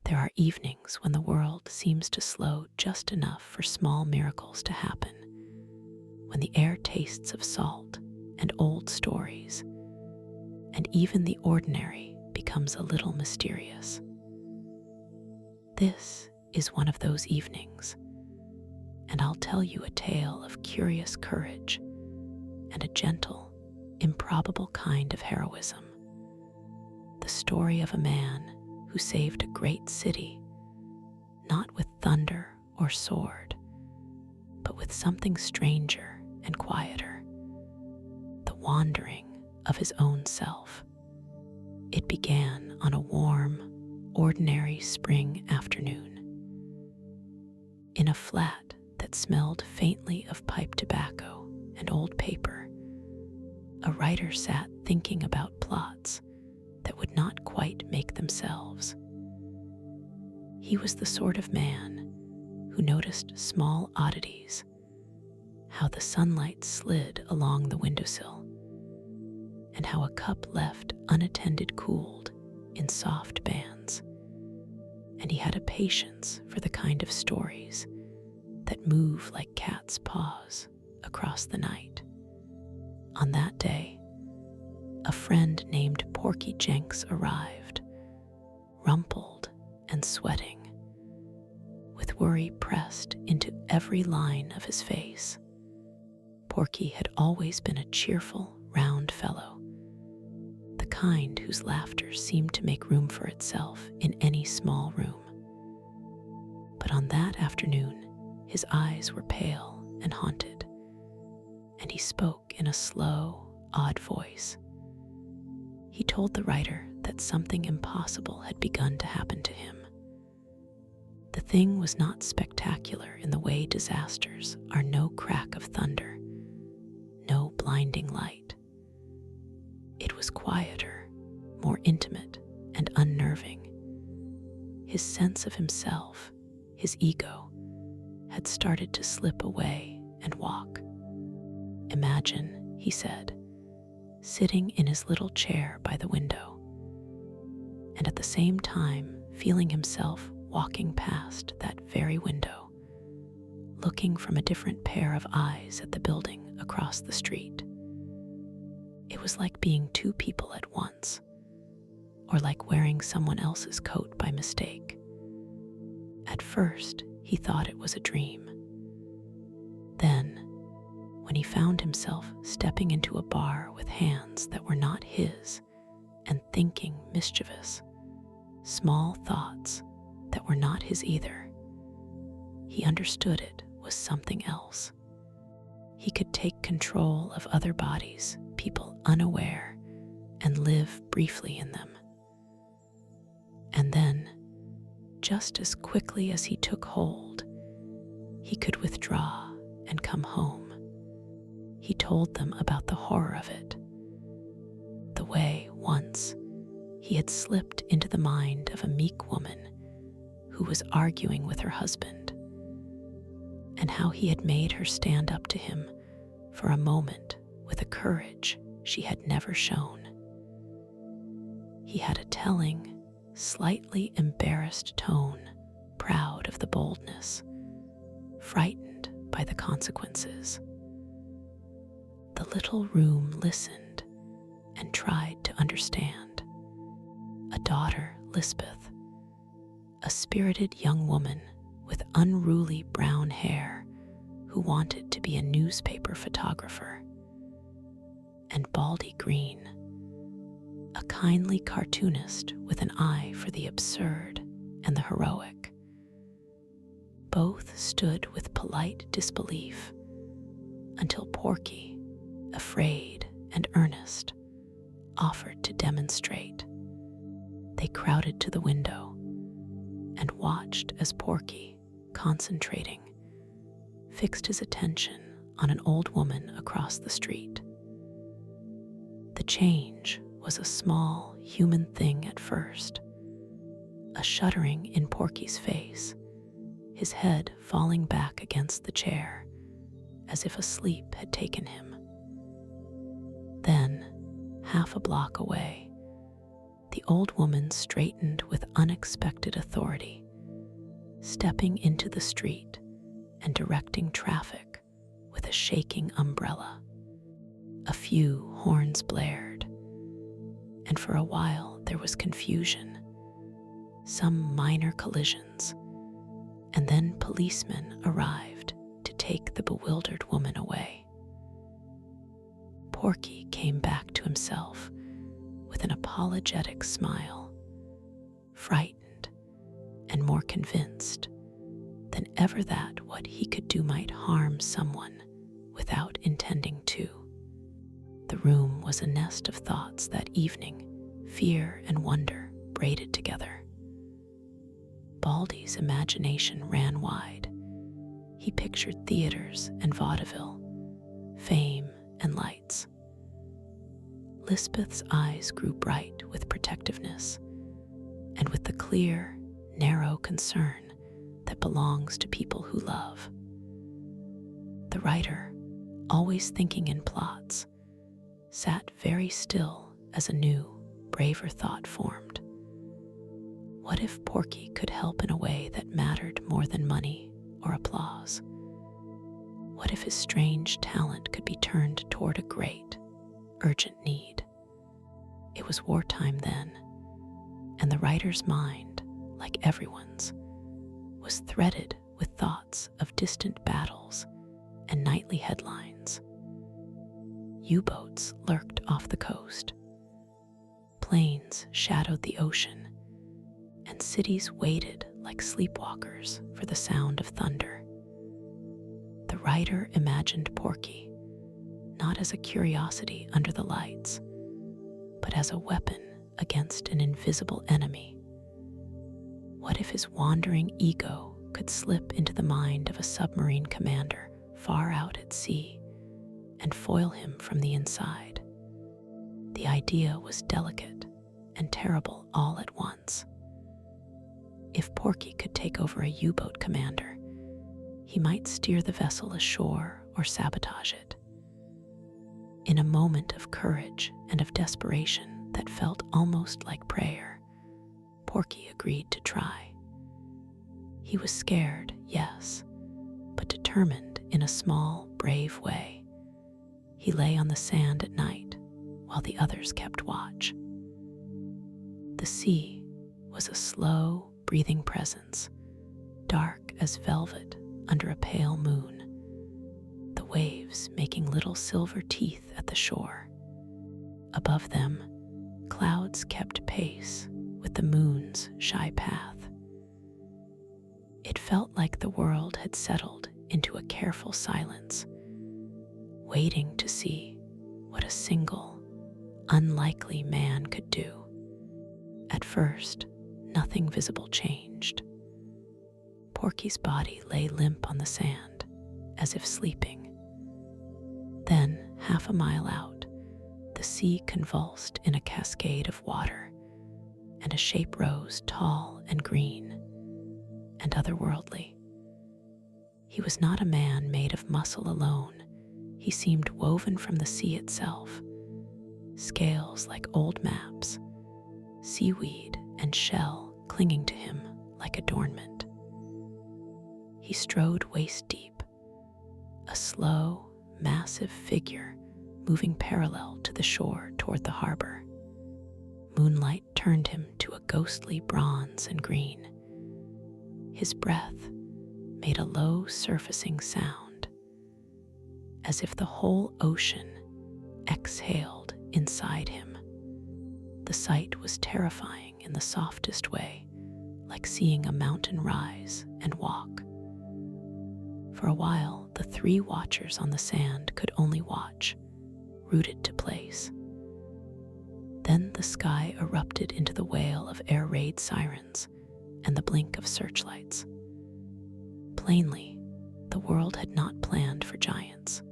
There are evenings when the world seems to slow just enough for small miracles to happen, when the air tastes of salt and old stories, and even the ordinary becomes a little mysterious. This is one of those evenings, and I'll tell you a tale of curious courage and a gentle, improbable kind of heroism. The story of a man who saved a great city, not with thunder or sword, but with something stranger and quieter, the wandering of his own self. It began on a warm, ordinary spring afternoon. In a flat that smelled faintly of pipe tobacco and old paper, a writer sat thinking about plots that would not quite make themselves. He was the sort of man who noticed small oddities, how the sunlight slid along the windowsill, and how a cup left unattended cooled in soft bands. And he had a patience for the kind of stories that move like cat's paws across the night. On that day, a friend named Porky Jenks arrived, rumpled and sweating, with worry pressed into every line of his face. Porky had always been a cheerful, round fellow, the kind whose laughter seemed to make room for itself in any small room. But on that afternoon, his eyes were pale and haunted, and he spoke in a slow, odd voice. He told the writer that something impossible had begun to happen to him. The thing was not spectacular in the way disasters are no crack of thunder, no blinding light. It was quieter, more intimate and unnerving. His sense of himself, his ego, had started to slip away and walk. Imagine, he said, sitting in his little chair by the window, and at the same time feeling himself walking past that very window, looking from a different pair of eyes at the building across the street. It was like being two people at once, or like wearing someone else's coat by mistake. At first, he thought it was a dream. Then, when he found himself stepping into a bar with hands that were not his and thinking mischievous, small thoughts that were not his either, he understood it was something else. He could take control of other bodies, people unaware, and live briefly in them. And then, just as quickly as he took hold, he could withdraw and come home. He told them about the horror of it, the way once he had slipped into the mind of a meek woman who was arguing with her husband, and how he had made her stand up to him for a moment with a courage she had never shown. He had a telling, slightly embarrassed tone, proud of the boldness, frightened by the consequences. The little room listened and tried to understand. A daughter, Lisbeth, a spirited young woman with unruly brown hair who wanted to be a newspaper photographer, and Baldy Green, a kindly cartoonist with an eye for the absurd and the heroic. Both stood with polite disbelief until Porky, afraid and earnest, offered to demonstrate. They crowded to the window and watched as Porky, concentrating, fixed his attention on an old woman across the street. The change was a small human thing at first, a shuddering in Porky's face, his head falling back against the chair as if a sleep had taken him. Then, half a block away, The old woman straightened with unexpected authority, stepping into the street and directing traffic with a shaking umbrella. A few horns blared, and for a while there was confusion, some minor collisions, and then policemen arrived to take the bewildered woman away. Porky came back to himself with an apologetic smile, frightened and more convinced than ever that what he could do might harm someone without intending to. The room was a nest of thoughts that evening, fear and wonder braided together. Baldy's imagination ran wide. He pictured theaters and vaudeville, fame and lights. Lisbeth's eyes grew bright with protectiveness and with the clear, narrow concern that belongs to people who love. The writer, always thinking in plots, sat very still as a new, braver thought formed. What if Porky could help in a way that mattered more than money or applause? What if his strange talent could be turned toward a great, urgent need? It was wartime then, and the writer's mind, like everyone's, was threaded with thoughts of distant battles and nightly headlines. U-boats lurked off the coast. Planes shadowed the ocean, and cities waited like sleepwalkers for the sound of thunder. The writer imagined Porky not as a curiosity under the lights, but as a weapon against an invisible enemy. What if his wandering ego could slip into the mind of a submarine commander far out at sea and foil him from the inside? The idea was delicate and terrible all at once. If Porky could take over a U-boat commander, he might steer the vessel ashore or sabotage it. In a moment of courage and of desperation that felt almost like prayer, Porky agreed to try. He was scared, yes, but determined in a small, brave way. He lay on the sand at night while the others kept watch. The sea was a slow, breathing presence, dark as velvet under a pale moon, the waves making little silver teeth at the shore. Above them, clouds kept pace with the moon's shy path. It felt like the world had settled into a careful silence, waiting to see what a single, unlikely man could do. At first, nothing visible changed. Porky's body lay limp on the sand, as if sleeping. Then, half a mile out, the sea convulsed in a cascade of water, and a shape rose tall and green and otherworldly. He was not a man made of muscle alone. He seemed woven from the sea itself, scales like old maps, seaweed and shell clinging to him like adornment. He strode waist deep, a slow, massive figure moving parallel to the shore toward the harbor. Moonlight turned him to a ghostly bronze and green. His breath made a low surfacing sound, as if the whole ocean exhaled inside him. The sight was terrifying in the softest way, like seeing a mountain rise and walk. For a while, the three watchers on the sand could only watch, rooted to place. Then the sky erupted into the wail of air raid sirens and the blink of searchlights. Plainly, the world had not planned for giants.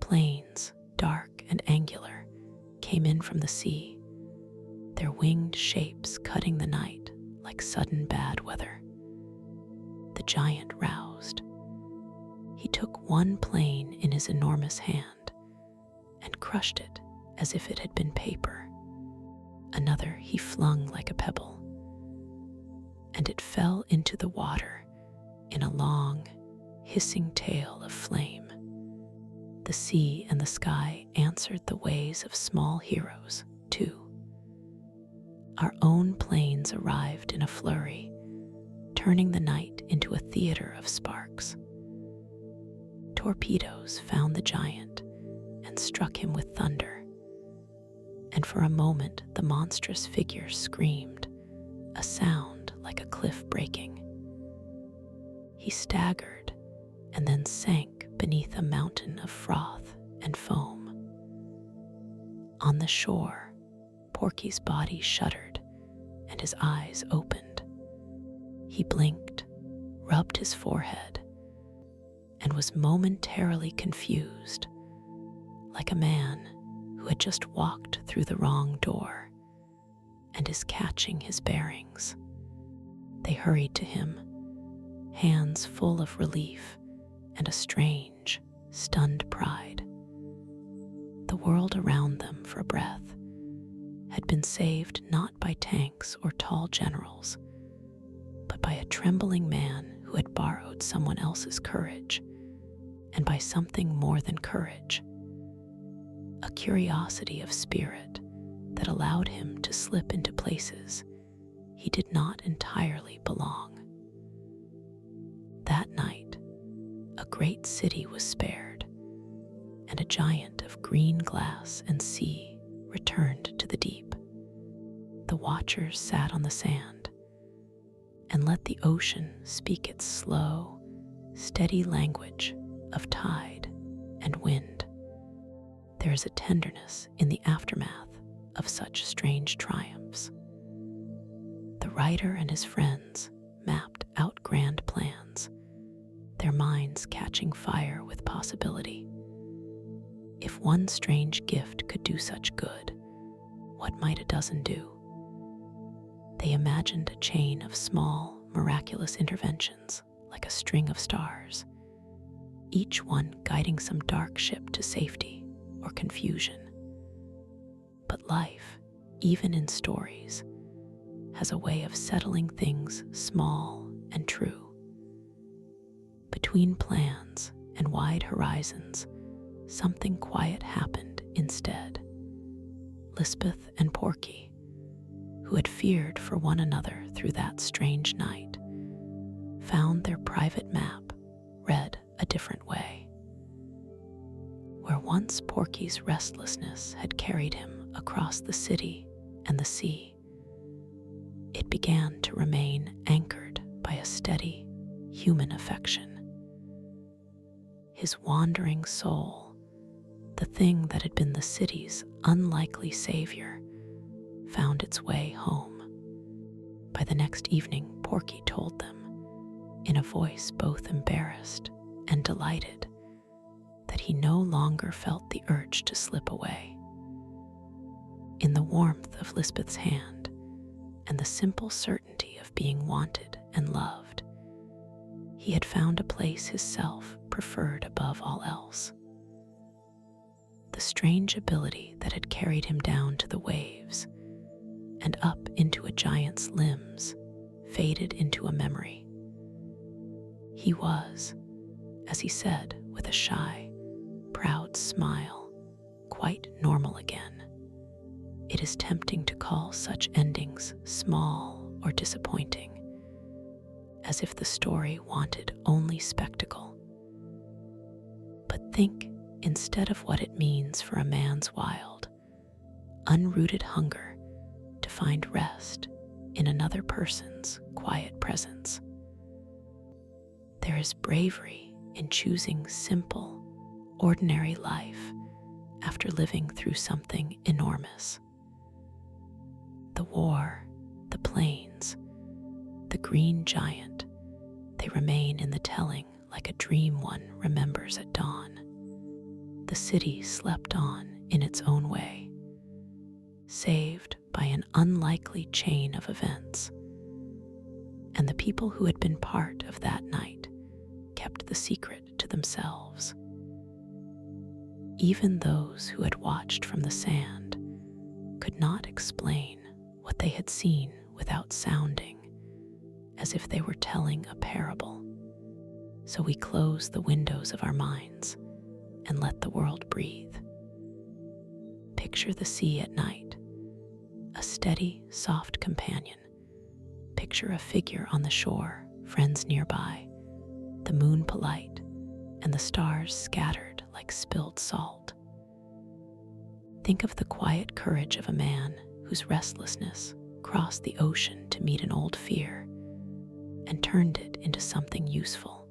Planes, dark and angular, came in from the sea, their winged shapes cutting the night like sudden bad weather. The giant roused. He took one plane in his enormous hand and crushed it as if it had been paper. Another he flung like a pebble, and it fell into the water in a long, hissing tail of flame. The sea and the sky answered the ways of small heroes, too. Our own planes arrived in a flurry, turning the night into a theater of sparks. Torpedoes found the giant and struck him with thunder, and for a moment the monstrous figure screamed, a sound like a cliff breaking. He staggered and then sank beneath a mountain of froth and foam. On the shore, Porky's body shuddered and his eyes opened. He blinked, rubbed his forehead, and was momentarily confused, like a man who had just walked through the wrong door and is catching his bearings. They hurried to him, hands full of relief and a strange, stunned pride. The world around them, for a breath, had been saved not by tanks or tall generals, but by a trembling man who had borrowed someone else's courage, and by something more than courage, a curiosity of spirit that allowed him to slip into places he did not entirely belong. That night, a great city was spared, and a giant of green glass and sea returned to the deep. The watchers sat on the sand and let the ocean speak its slow, steady language of tide and wind. There is a tenderness in the aftermath of such strange triumphs. The writer and his friends mapped out grand plans, their minds catching fire with possibility. If one strange gift could do such good, what might a dozen do? They imagined a chain of small, miraculous interventions, like a string of stars, each one guiding some dark ship to safety or confusion. But life, even in stories, has a way of settling things small and true. Between plans and wide horizons, something quiet happened instead. Lisbeth and Porky, who had feared for one another through that strange night, found their private map read a different way. Where once Porky's restlessness had carried him across the city and the sea, it began to remain anchored by a steady, human affection. His wandering soul, the thing that had been the city's unlikely savior, found its way home. By the next evening, Porky told them, in a voice both embarrassed and delighted, that he no longer felt the urge to slip away. In the warmth of Lisbeth's hand and the simple certainty of being wanted and loved, he had found a place his self preferred above all else. The strange ability that had carried him down to the waves and up into a giant's limbs faded into a memory. He was, as he said with a shy, proud smile, quite normal again. It is tempting to call such endings small or disappointing, as if the story wanted only spectacle. But think instead of what it means for a man's wild, unrooted hunger to find rest in another person's quiet presence. There is bravery in choosing simple, ordinary life after living through something enormous. The war, the plains, the green giant, they remain in the telling like a dream one remembers at dawn. The city slept on in its own way, saved by an unlikely chain of events. And the people who had been part of that night kept the secret to themselves. Even those who had watched from the sand could not explain what they had seen without sounding, as if they were telling a parable. So we close the windows of our minds and let the world breathe. Picture the sea at night, a steady, soft companion. Picture a figure on the shore, friends nearby, the moon polite, and the stars scattered like spilled salt. Think of the quiet courage of a man whose restlessness crossed the ocean to meet an old fear and turned it into something useful.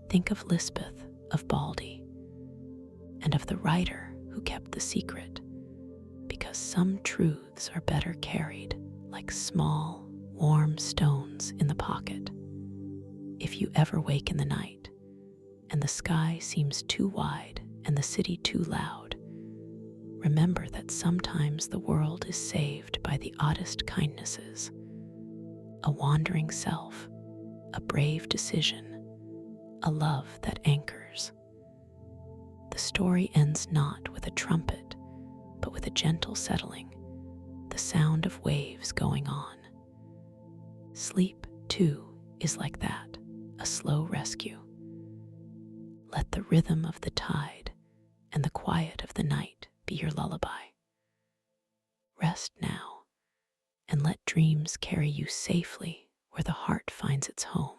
Think of Lisbeth of Baldy and of the writer who kept the secret, because some truths are better carried like small, warm stones in the pocket. If you ever wake in the night and the sky seems too wide and the city too loud, remember that sometimes the world is saved by the oddest kindnesses: a wandering self, a brave decision, a love that anchors. The story ends not with a trumpet, but with a gentle settling, the sound of waves going on. Sleep, too, is like that, a slow rescue. Let the rhythm of the tide and the quiet of the night be your lullaby. Rest now, and let dreams carry you safely where the heart finds its home.